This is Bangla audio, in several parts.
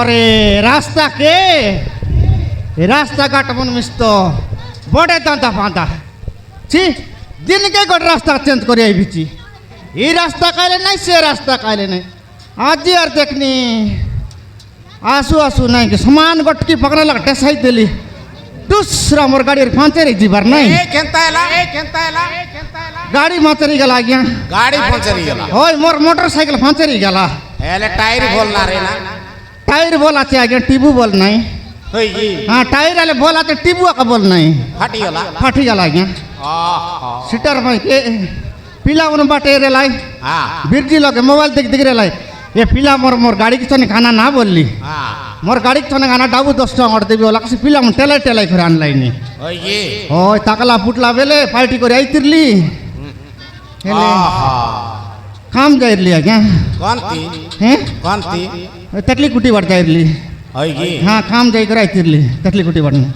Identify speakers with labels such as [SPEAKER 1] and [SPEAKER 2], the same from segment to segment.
[SPEAKER 1] अरे रास्ता के रास्ता घाट मन मिस्त बड़े दांता फांता छी दिन के गोट रास्ता चेंज कर ये रास्ता काले नहीं से रास्ता काले नहीं आज यार देखनी आसू आसू नहीं कि समान गटकी पकड़ा लग टेसाई देली दूसरा मोर गाड़ी पंचर जीवार नहीं गाड़ी पंचर गला गया
[SPEAKER 2] गाड़ी पंचर गला
[SPEAKER 1] ओय मोर मोटरसाइकिल पंचर गला
[SPEAKER 2] एले टायर बोलना रे ना
[SPEAKER 1] टायर बोला थे आगे टीबू बोल नहीं
[SPEAKER 2] होई जी
[SPEAKER 1] हाँ टायर वाले बोला थे टीबू का बोल नहीं फाटी गला आगे सीटर में के पीला उन बाटे रे लाई
[SPEAKER 2] हां
[SPEAKER 1] बिरजी लगे मोबाइल देख रे लाई ये पीला मोर गाड़ी की तने खाना ना बोलली
[SPEAKER 2] हां
[SPEAKER 1] मोर गाड़ी की तने खाना डाबू 10 टका और देबी वाला कसी पीला मन टेलाई कर ऑनलाइन नी
[SPEAKER 2] होई जी
[SPEAKER 1] ओय ताकला फुटला बेले पार्टी करे आइतिरली हेले काम जाइरली आगे
[SPEAKER 2] कोनती
[SPEAKER 1] हैं
[SPEAKER 2] कोनती
[SPEAKER 1] तकली कुटी बढ़ता इरली
[SPEAKER 2] होई जी
[SPEAKER 1] हाँ काम जाई कर आइतिरली तकली कुटी बढ़ने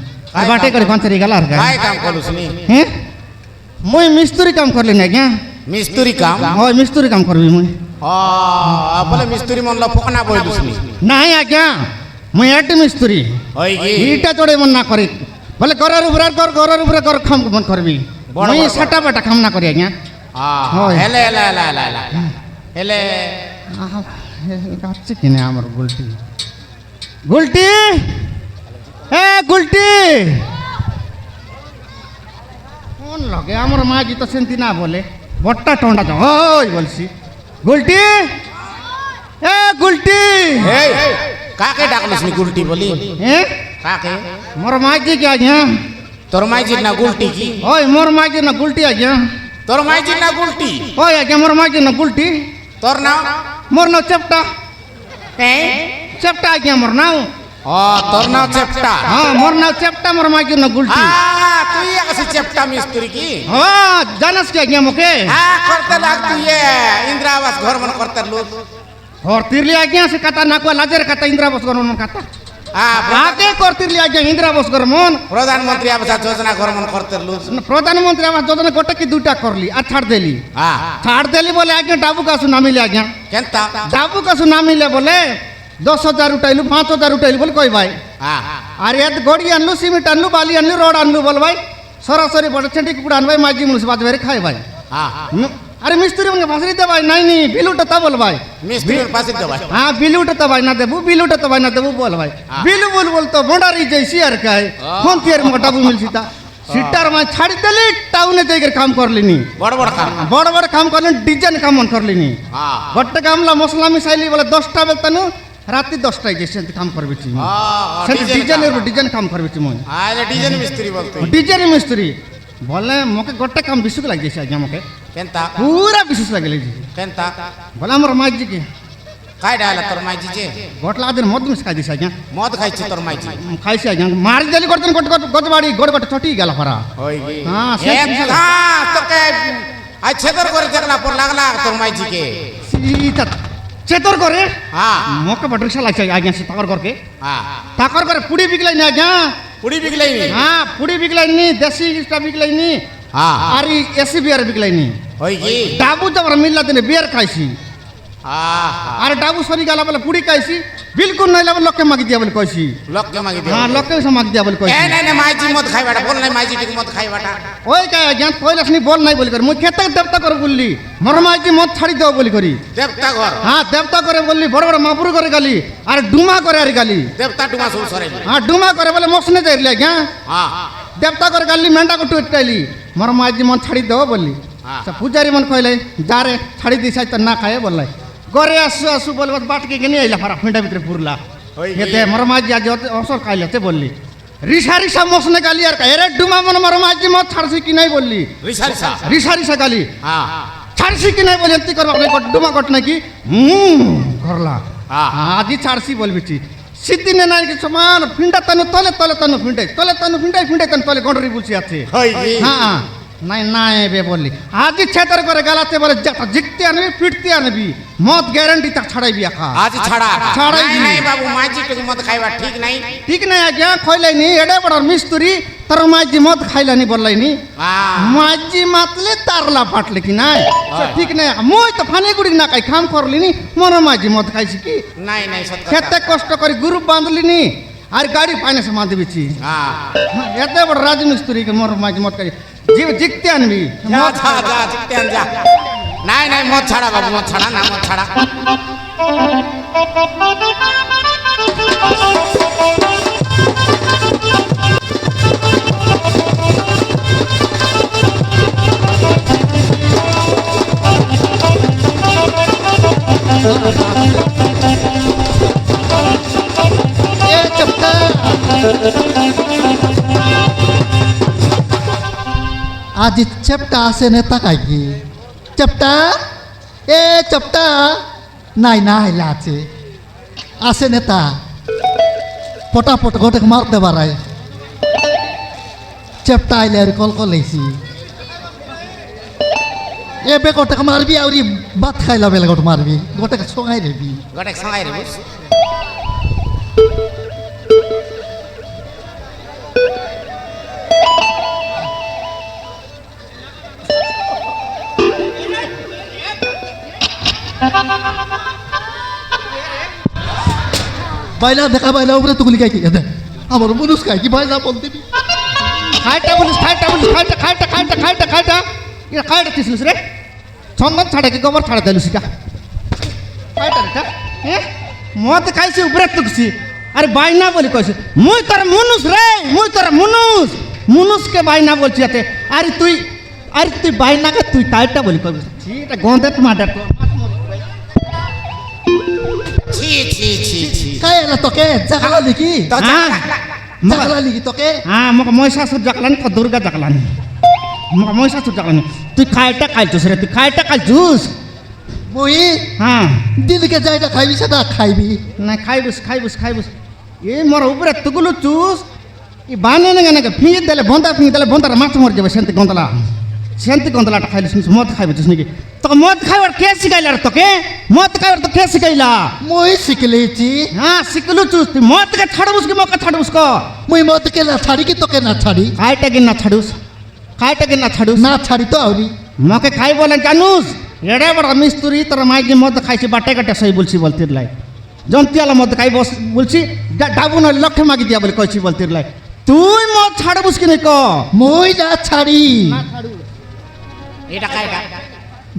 [SPEAKER 1] बाटे करे पंचरी गला हर
[SPEAKER 2] काय काम करूसनी
[SPEAKER 1] हैं मुई मिस्त्री काम कर लेने क्या
[SPEAKER 2] मिस्त्री काम
[SPEAKER 1] होय मिस्त्री काम करबी मुई
[SPEAKER 2] बोले मिस्त्री मन ला फकना बोलुसनी
[SPEAKER 1] नहीं आज्ञा मुई एट मिस्त्री
[SPEAKER 2] होई जी
[SPEAKER 1] ईटा जोड़े मन ना करी बोले गरर उबरा कर काम मन करबी मुई सटा बटा काम ना करी आज्ञा
[SPEAKER 2] हां हेले हेले
[SPEAKER 1] কাছে কিনে আমার গুলটি গুলটি এ গুলটি কোন লগে আমার মা জি তো সেন্তি না বলে বট্টা টন্ডা যাও ওই বলছি গুলটি এ গুলটি
[SPEAKER 2] এই কাকে ডাকলসনি গুলটি বলি
[SPEAKER 1] হ্যাঁ
[SPEAKER 2] কাকে
[SPEAKER 1] মোর মা জি কি আজ্ঞা
[SPEAKER 2] তোর মাই জি না গুলটি কি
[SPEAKER 1] ওই মোর মা জি না গুলটি আজ্ঞা
[SPEAKER 2] তোর মাই জি না গুলটি
[SPEAKER 1] ওই আজ্ঞা মোর মা জি না গুলটি
[SPEAKER 2] তোর নাম
[SPEAKER 1] मोर नाव चेप्टा चेप्टा आज्ञा मोर नाव
[SPEAKER 2] তোর নাম চেপটা
[SPEAKER 1] हाँ मोर नाव चेप्टा मोर मागी न गुलटी
[SPEAKER 2] তুই একাছে চেপটা মিস্ত্রি কি
[SPEAKER 1] हाँ जानस के आज्ञा मोके
[SPEAKER 2] করতে লাগ তুই इंदिरा आवास घर मन करते लोग
[SPEAKER 1] और तिरली आज्ञा से कथा नाकुआ लाजर कथा इंदिरा आवास घर मन कथा आगे कर तिरली आज्ञा इंदिरा आवास घर मन
[SPEAKER 2] प्रधानमंत्री आवास योजना घर मन करते लोग
[SPEAKER 1] प्रधानमंत्री आवास योजना गोटे की दुटा करली आ छाड़ देली बोले आज्ञा डाबू का सुना मिले आज्ञा
[SPEAKER 2] केनता
[SPEAKER 1] डाबू का सुना मिले बोले 10,000 उठाइलु 5,000 उठाइलु बोले कोई भाई अरे याद गोड़ी अनलु सीमेंट अनलु बाली अनलु रोड अनलु बोल भाई सरासरी बड़े छेटी कुड़ा अनवाई माजी मुनिस बात वेरे खाए भाई अरे मिस्त्री मन के फासरी दे भाई नहीं बिल उठता बोल भाई
[SPEAKER 2] मिस्त्री फासरी दे भाई
[SPEAKER 1] हां बिल उठता भाई ना देबू बिल उठता भाई ना देबू बोल भाई बिल बोल तो बोंडारी जैसी यार का है फोन तियर मोटा बु मिल सीता सीटर में छाड़ी देली टाउन जाकर काम कर लेनी बड़ काम कर लेनी डिजाइन काम कर लेनी गोटे काम ला मसला मिसाइली बोले 10टा बेल तनु राती 10टा जैसे काम करबी छी से डिजाइन काम करबी छी मोय
[SPEAKER 2] डिजाइन मिस्त्री बोलते
[SPEAKER 1] डिजाइन मिस्त्री बोले मोके गोटे काम विश्वास लाग जैसे आज्ञा मोके
[SPEAKER 2] केनता
[SPEAKER 1] पूरा विश्वास लागले जी
[SPEAKER 2] केनता
[SPEAKER 1] बोले हमर माई जी के
[SPEAKER 2] काय डाला तोर माई जी जे
[SPEAKER 1] गोटला दिन मद मिस खाई दिस आज्ञा
[SPEAKER 2] मद खाई छी तोर माई जी
[SPEAKER 1] खाई छी आज्ञा मार देली करतन गजबाड़ी गोट छोटी गेला फरा
[SPEAKER 2] होई गी
[SPEAKER 1] हां
[SPEAKER 2] तो के आज छेदर करे देखला पर लागला तोर माई जी के
[SPEAKER 1] सीता चेतर करे
[SPEAKER 2] हां
[SPEAKER 1] मोके बटरिक्शा लाग छी आज्ञा से ताकर करके
[SPEAKER 2] हां
[SPEAKER 1] ताकर करे पुड़ी बिगलाई ना आज्ञा
[SPEAKER 2] पुड़ी बिगलाई नी
[SPEAKER 1] हां पुड़ी बिगलाई नी देसी स्टा बिगलाई नी
[SPEAKER 2] हां
[SPEAKER 1] आरी एसी बियर बिगलाई नी
[SPEAKER 2] होई गी
[SPEAKER 1] डाबू जबर मिलला तने बियर खाइसी
[SPEAKER 2] हां
[SPEAKER 1] अरे डाबू सरी गाला बोले पुड़ी खाइसी बिल्कुल नहीं लेवल लोग के मांगी दिया बोले कहसी
[SPEAKER 2] लोग के मांगी दिया
[SPEAKER 1] हां लोग के मांगी दिया बोले कहसी
[SPEAKER 2] नहीं माई जी मत खाई बाटा बोल नहीं माई जी ठीक मत खाई बाटा
[SPEAKER 1] ओए का ज्ञान कोई लसनी बोल नहीं बोली कर मु खेत देवता कर बोलली मोर माई जी मत छाड़ी दो बोली करी
[SPEAKER 2] देवता घर
[SPEAKER 1] हां देवता करे बोलली बड़ बड़ महापुर करे गाली अरे डुमा करे अरे गाली
[SPEAKER 2] देवता डुमा सब सरे
[SPEAKER 1] हां डुमा करे बोले मोसने जाइले क्या
[SPEAKER 2] हां
[SPEAKER 1] देवता कर गाली मेंढा को टूटैली मोर माई जी मन छाड़ी दो बोली
[SPEAKER 2] हां
[SPEAKER 1] पूजारी मन कहले जा रे छाड़ी दिसा त ना खाए बोलले ঘরে আসু আসু বলবো বাটকে কিনে এলা ফারা ফিঁটা ভিতরে পুরলা
[SPEAKER 2] ওই
[SPEAKER 1] হেতে মোর মাঝি আজ অসর খাইলেতে বললি রিসা রিসা মসনে গালি আর এরে ডুমা মনে মোর মাঝি মত ছাড়ছি কি নাই বললি
[SPEAKER 2] রিসা রিসা
[SPEAKER 1] রিসা রিসা গালি
[SPEAKER 2] হ্যাঁ
[SPEAKER 1] ছাড়ছি কি নাই বলি এমতি করবা আপনি ডুমা কট নাকি করলা আজি ছাড়ছি বলবিছি সিদ্দিনে নাই কি সমান ফিন্ডা তানু তলে তলে তানু ফিন্ডাই ফিন্ডাই তানু তলে গন্ডরি বুঝি আছে
[SPEAKER 2] হই
[SPEAKER 1] হ্যাঁ নাই নাই বে বললি আজি ছেতর করে গালাতে বলে জিততে আনবি ফিরতে আনবি মদ গ্যারান্টি তা ছাড়াইবি আখা
[SPEAKER 2] আজ ছাড়া
[SPEAKER 1] ছাড়াই
[SPEAKER 2] নাই নাই বাবু মাঝি টুকু মত খাইবা ঠিক নাই
[SPEAKER 1] ঠিক নাই আজ্ঞা খইলাইনি এডে বড় মিস্ত্রি তার মাঝি মদ খাইলানি বললাইনি মাঝি মাতলে তারলা পাটলে কি নাই ঠিক নাই মই তো ফানি গুড়ি না খাই খাম করলিনি মোর মাঝি মদ খাইছি কি
[SPEAKER 2] নাই নাই সত্য
[SPEAKER 1] খেতে কষ্ট করে গ্রুপ বাঁধলিনি আর গাড়ি ফাইনান্স বাঁধি দিবি
[SPEAKER 2] হ্যাঁ
[SPEAKER 1] এত বড় রাজমিস্ত্রিকে মোর মাঝি মদ খাই জিততে আনবি
[SPEAKER 2] যা যা যা জিততে আন যা নাই নাই মদ ছাড়া বাবু মদ ছাড়া না মদ ছাড়া
[SPEAKER 3] ए चपटा आज चपटा असे नेता काय की चपटा ए चपटा नाही नाही लाचे असे नेता पटापट गोटे मारते बाराय चपटा आयल्यावर कॉल कॉलेसी ए बे गोटे मारबी आवरी भात खायला बेला गोटे मारबी गोटे सोंगाय रेबी
[SPEAKER 2] গটে সঙ্গাই রে বুঝ
[SPEAKER 3] বাইলা দেখা বাইলা উপরে তুগুলি খাই কি আমার মনুষ খাই কি বাইলা বলতে
[SPEAKER 1] খাইটা বলিস খাইটা এটা খাইটা তিসলিস রে চন্দন ছাড়া কি গোবর ছাড়া দিলিস এটা খাইটা রে হ্যাঁ মদ খাইছি উপরে তুকছি আরে বাইনা বলি কইছি মুই তোর মনুষ রে মুই তোর মনুষকে বাইনা বলছি এতে আরে তুই বাইনাকে তুই খাইটা বলি কইছিস এটা গন্ধে টমাটার তো
[SPEAKER 2] ছি ছি ছি ছি
[SPEAKER 3] काय आला तो के जगला लिखी
[SPEAKER 2] তো
[SPEAKER 1] হ্যাঁ
[SPEAKER 3] जगला लिखी तो के
[SPEAKER 1] হ্যাঁ মোক মহিষাসুর জাকলানি তো দুর্গা জাকলানি মোক মহিষাসুর জাকলানি তুই খাইটা খাইছিস রে তুই খাইটা খাইছিস
[SPEAKER 3] मुई
[SPEAKER 1] হ্যাঁ
[SPEAKER 3] दिल के जायटा खाइबी सेटा खाइबी
[SPEAKER 1] না খাইবুস এ মোর উপরে তুগুলো চুস ই বানে না ফিঙে দিলে বন্দার মাছ মরে যাবে সেন্তি গন্তলাটা খাইলিস মদ খাইবছিস নাকি তোকে মদ খাইবার কে শিখাইলা রে তোকে মদ খাইবার তো কে শিখাইলা
[SPEAKER 3] मुई सिकलेची
[SPEAKER 1] হ্যাঁ শিখলু চুস তুই মদকে ছাড়বুস কি মকে ছাড়বুস ক
[SPEAKER 3] मुई मत के ना छाड़ी की तो के ना छाड़ी
[SPEAKER 1] খাইটা কি না ছাড়ুস
[SPEAKER 3] ना छाड़ी तो आवरी
[SPEAKER 1] মকে খাই বলে জানুস এড়ে বড় মিস্ত্রি তোর মাইকে মদ খাইছি বাটে কাটে সই বলছি বলতির লাই জন্তিয়ালা মদ খাই বলছি ডাবু নয় লক্ষ্য মাগি দিয়া বলে কইছি বলতির লাই তুই মদ ছাড়বুস কি নাই ক
[SPEAKER 3] मुई ना छाड़ी
[SPEAKER 2] এটা খাইটা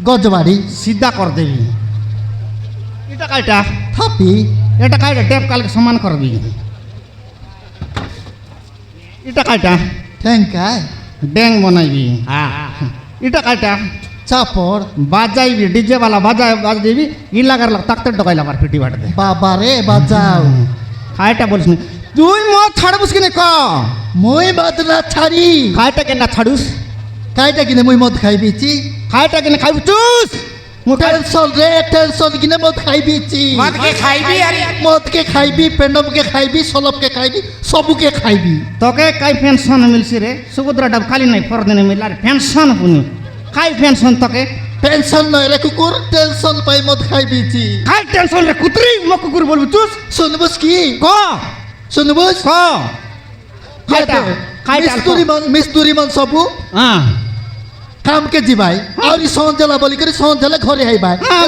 [SPEAKER 3] गजबाड़ी
[SPEAKER 1] सीधा कर देवी এটা কাইটা
[SPEAKER 3] थापी
[SPEAKER 1] এটা কাইটা টেপ কালকে সমান করবি এটা কাইটা
[SPEAKER 3] ठेंका
[SPEAKER 1] ড্যাং বানাইবি
[SPEAKER 2] হ্যাঁ
[SPEAKER 1] এটা কাইটা
[SPEAKER 3] चापड़
[SPEAKER 1] বাজাইবি ডিজে वाला বাজাইবি ই লাগার তাকতে ডকাইলা আমার পিটি বাটতে
[SPEAKER 3] बाबा रे बजाओ
[SPEAKER 1] কাইটা বলিস নি তুই মদ ছাড়বুস কি নাই ক
[SPEAKER 3] मुई मत ना छाड़ी
[SPEAKER 1] কাইটা কেন ছাড়ুস
[SPEAKER 3] कायटा किने मुई मत खाइबीची
[SPEAKER 1] কাইটা কেন খাইবু চুস
[SPEAKER 3] टेंशन रे टेंशन किने मत खाइबीची
[SPEAKER 2] মদ কে খাইবি আরে
[SPEAKER 3] मत के खाइबी पेंडम के खाइबी सलप के खाइबी सबू के खाइबी
[SPEAKER 1] তোকে কাই পেনশন মিলছি রে সুভদ্রা ডাব খালি নাই ফরদিনে মিলার পেনশন পুনি কাই পেনশন তোকে
[SPEAKER 3] टेंशन नहीं रे कुकुर टेंशन पाई मत खाइबीची
[SPEAKER 1] কাই টেনশন রে কুতরি মক কুকুর বলবি চুস
[SPEAKER 3] सुनबुस की
[SPEAKER 1] ক
[SPEAKER 3] सुनबुस
[SPEAKER 1] ক কাইটা কাইটা
[SPEAKER 3] मिस्तुरी मन सबू
[SPEAKER 1] হ্যাঁ
[SPEAKER 3] काम के जीवाई और सोंजला बोली करी सोंजला घरे आई बाय
[SPEAKER 1] হ্যাঁ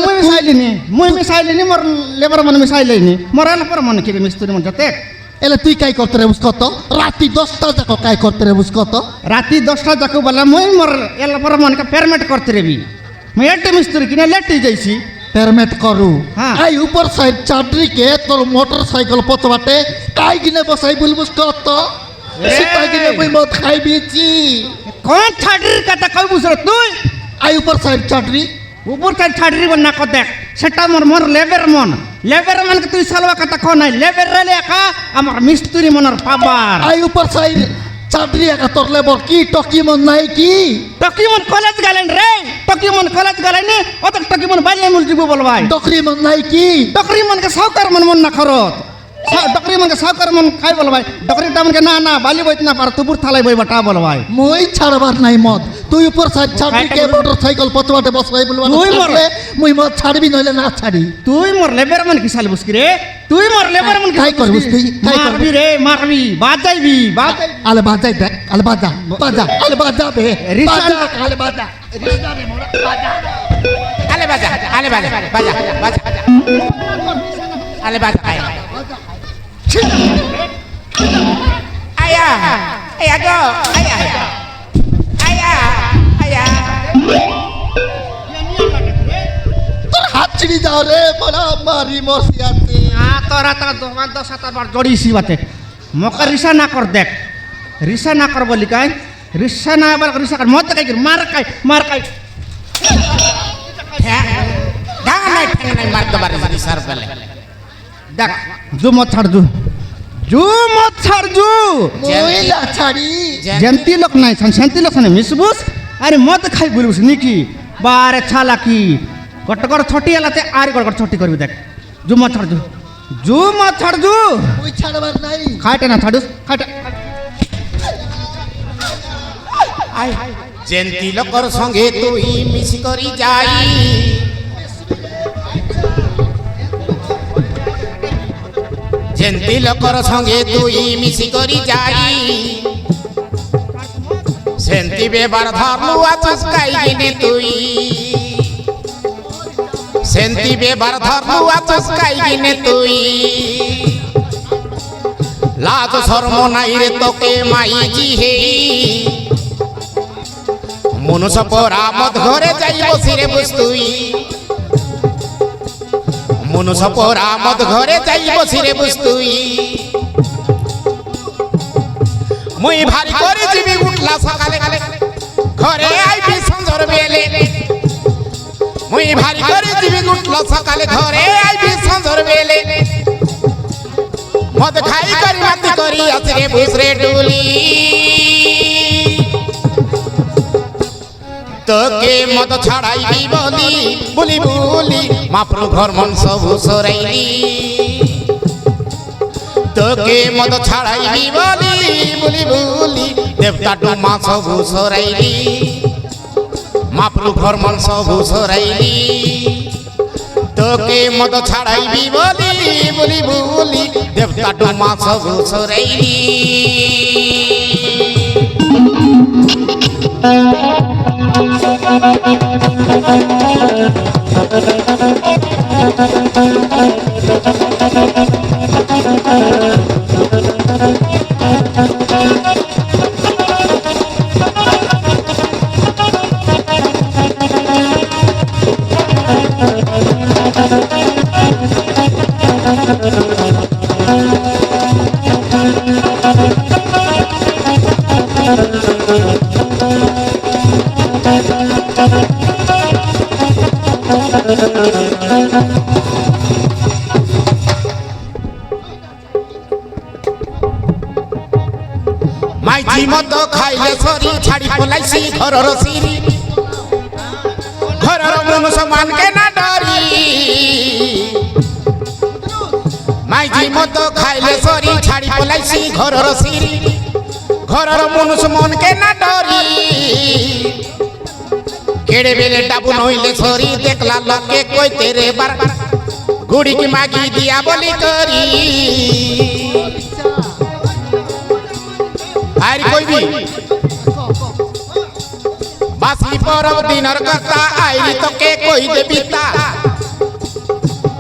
[SPEAKER 1] মুই মিশাইলিনি মোর লেবার মানে মিশাইলেনি মরাল পর মনে কি মিস্ত্রি মন যতে
[SPEAKER 3] एले तुई काय करते रे उसकत राती 10टा जाको काय करते रे उसकत
[SPEAKER 1] রাতি 10টা যাকু বলা মুই মোর এল পর মনে পেমেন্ট করতে রেবি মুই এটে মিস্ত্রি কিনে লেট যাইছি
[SPEAKER 3] पेमेंट करू
[SPEAKER 1] हाँ।
[SPEAKER 3] आई ऊपर साइड चाटरी के तोर मोटरसाइकिल पचवाटे काय गिने बसाई बुलबुस कत सीता गिने मुई मत खाई बीची
[SPEAKER 1] কোন ছাড়ির কথা কই বুঝর তুই
[SPEAKER 3] आई ऊपर साइड चाटरी
[SPEAKER 1] উপর তাই ছাড়ির বল না কত দেখ সেটা মোর লেবের মনকে তুই সালবা কথা কো নাই লেবের রে লেখা আমার মিস্ত্রি মনের পাবার
[SPEAKER 3] আই উপর সাইড চাকরি একা তোর লেবর কি টকি মন নাই কি
[SPEAKER 1] টকিমন কলেজ গেলেন রে টকিমন কলেজ গেলেন অত টকিমন বাইরে মুল দিব বলবাই
[SPEAKER 3] টকরি মন নাই কি
[SPEAKER 1] ডকরি মনকে সাউকার মন না খরত ডকরি মনকে সাউকার মন খাই বলবাই ডকরিটা মনকে না বালি বইত না পার তুপুর থালাই বই বাটা বলবাই
[SPEAKER 3] মই ছাড়বার নাই মদ তুই উপর সাইড চাকরি কে মোটর সাইকেল পথবাটে বসবাই বলবা
[SPEAKER 1] তুই মর।
[SPEAKER 3] মুই মদ ছাড়বি নইলে না ছাড়ি
[SPEAKER 1] তুই মোর লেবের মন কি সাল বুসকি রে তুই মোর লেবের মন
[SPEAKER 3] কাই করবুস তুই? কাই করবি?
[SPEAKER 1] মারবি রে মারবি বাজাইবি
[SPEAKER 3] আলে বাজাই দেখ আলে বাজা আলে বাজা বে
[SPEAKER 1] রিসান-
[SPEAKER 3] বাজা আলে বাজা রিসা রে মোরা বাজা
[SPEAKER 2] আলে বাজা আলে বাজা বাজা বাজা আলে বাজা আয়া আয়া গো আয়া আয়া আয়া
[SPEAKER 3] তোর হাত ছিড়ি যাও রে বড়া মারি মরসিয়াতে
[SPEAKER 1] তোরা তো দোকান 10-7 বার জড়িয়েছি বাতে মকা রিসা না কর দেখ রিসা না কর বলি কাই রিসা না এবার রিসা কর মত কাই মার কাই
[SPEAKER 2] ঢাঙা নাই মারতে পারে সার পেলে
[SPEAKER 1] দেখ জু মত ছাড় জু
[SPEAKER 3] মই না ছাড়ি
[SPEAKER 1] জেন্তি লোক নাই শান্তি লোক নাই মিসবুস আরে মদ খাই বলবুস নাকি বারে ছালা কি গটকর ছটি এলাতে আর গটকর ছটি করবি দেখ জু মত ছাড় জু
[SPEAKER 3] মই ছাড়বার নাই
[SPEAKER 1] খাইটে না ছাড়ুস খাইটে
[SPEAKER 2] যেন্তি লোকর সঙ্গে তুই মিশি করি যাই যেন্তি লোকর সঙ্গে তুই মিশি করি যাই সেন্তি বেবার ধরলু আছস কাইগিনে তুই সেন্তি বেবার ধরলু আছস কাইগিনে তুই লাজ শর্ম নাই রে তোকে মাইজি হে মনুষ্য পরামত ঘরে যাই বসিরে বুঝতুই মনুষ্য পরামত ঘরে যাই বসিরে বুঝতুই মুই ভারী করে জিবি উঠলা সকালে ঘরে আইবি সঞ্জর বেলে মুই ভারী করে জিবি উঠলা সকালে ঘরে আইবি সঞ্জর বেলে মদ খাই করি মাতি করি আসরে বুসরে ডুলি তোকে মদ ছাড়াইবি বলি মাপ্রু ঘর মন সবু সরাইলি তোকে মদ ছাড়াইবি বলি দেবতা ডুমা সবু সরাইলি মাপ্রু ঘর মন সবু সরাইলি তোকে মদ ছাড়াইবি বলি দেবতা ডুমা সবু সরাইলি মাইজি মদ খাইলে সরি ছাড়ি পলাইছি ঘরর সিরি ঘরর মনুষ্য মানকে না ডরি মাইজি মদ খাইলে সরি ছাড়ি পলাইছি ঘরর সিরি ঘরর মনুষ্য মনকে না ডরি কেড়ে বেলে ডাবু নইলে সরি দেখলা লোকে কইতে রে বার গুড়ি কি মাগি দিয়া বলি করি আর কইবি বাসি পরব দিনর কথা আইলি তোকে কই দেবি তা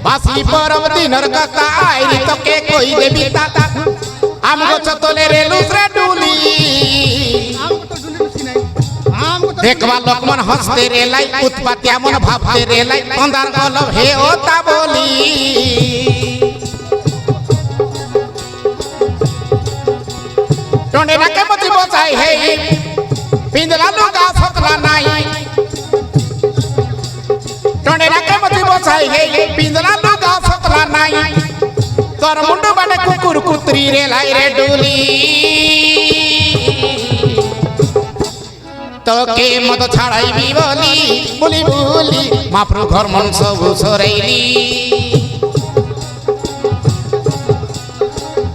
[SPEAKER 2] বাসি পরব দিনর কথা আইলি তোকে কই দেবি তা আম গছ তলে রে লুসরে ডুলি দেখবা লোকমন হসতে রে লাই উৎপাত এমন ভাবতে রে লাই অন্ধার কলব হে ও তা বলি টন্ডে নাকে মতি বসাই হে পিন্দলা লুকা সকলা নাই টন্ডে নাকে মতি বসাই বসাই হে পিঞ্জলা লুগা সকলা নাই তোর মুন্ড বাটে কুকুর কুত্রি রে লাই রে ডুলি তোকে মত ছাড়াইবি বলি বলি বলি মাপ্রু ঘর মন সবু সরাইলি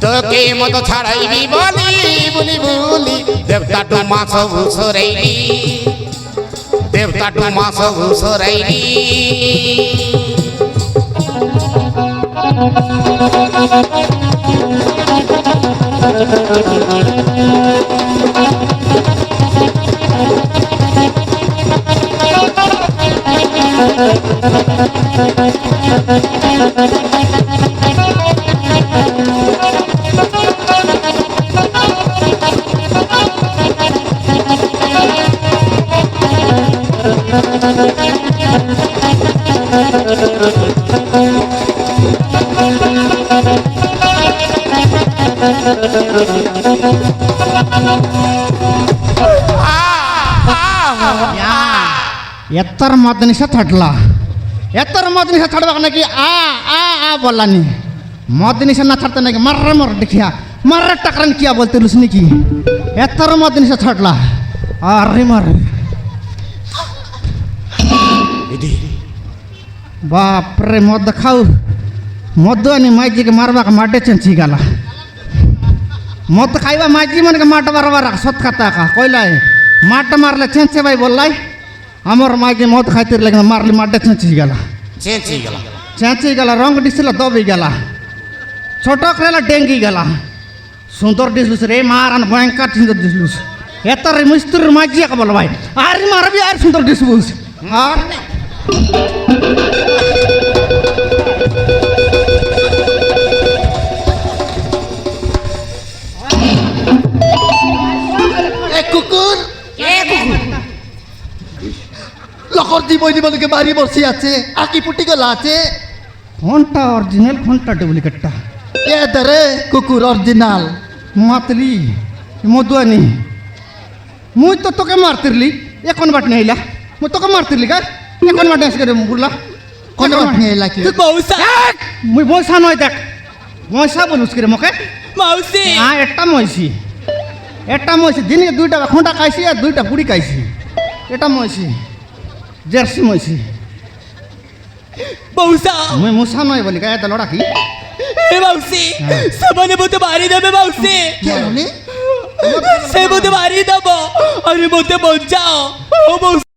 [SPEAKER 2] তোকে মত ছাড়াইবি বলি বলি বলি দেবতা ডুমা সবু সরাইলি দেবতা ডুমা সবু সরাইলি
[SPEAKER 1] ಎತ್ತರ ಮದ್ದು ನಿಷ ತಡ್ಲ ಎತ್ತರ ಮದ್ದು ನಿಷ ತಡ್ಬೇಕು ನಾಕಿ ಆ बोललानी मद निशा ना छाड़ते नाकि मर्र मर्र देखिया मर्र टकरन किया बोलते लुसनी की एत्तर मद निशा छाड़ला अरे मर्र बाप रे मद खाऊ मद आणि मायजी के मारबा का माटे चंची गाला मद खाइबा मायजी मन के माट बराबर सत खाता का कोइला माट मारले चंचे भाई बोललाई हमर मायजी मद खातिर लेकिन मारली माटे चंची गाला चेंची गला रंग डिसला दबी गला छोटक रेला डेंगी गला सुंदर दिसलुस रे मारन भयंकर सुंदर दिसलुस एतर मिस्त्री माजी का बोल भाई अरे मार भी यार सुंदर दिसलुस हां
[SPEAKER 3] ए कुकुर লকর জীবনী বলকে বাড়ি বসে আছে আকি পুটি গলা আছে
[SPEAKER 1] ঘন্টা অরিজিনাল ঘন্টা ডুপ্লিকেটটা
[SPEAKER 3] এ দরে কুকুর অরিজিনাল
[SPEAKER 1] মাতলি মধুয়ানি মুই তো তোকে মারতিরলি এখন বাট নেইলা মুই তোকে মারতিরলি কা এখন বাট এসে করে বুড়লা
[SPEAKER 3] কোন বাট নেইলা কি
[SPEAKER 4] তুই মৌসা
[SPEAKER 1] মুই বয়সা নয় দেখ ময়সা বলুস করে মকে
[SPEAKER 4] মাউসি
[SPEAKER 1] হ্যাঁ একটা ময়সি দিনে দুইটা খোঁটা খাইছি আর দুইটা পুরি খাইছি এটা ময়সি জার্সি ময়সি
[SPEAKER 4] মৌসা
[SPEAKER 1] মুই মুসা নয় বলি গায়ে লড়া কি
[SPEAKER 4] এ মাউসি সবানে মতে মারি দেবে মাউসি
[SPEAKER 3] কেন
[SPEAKER 4] সে মতে মারি দেব আরে মতে বঞ্চাও ও মাউসি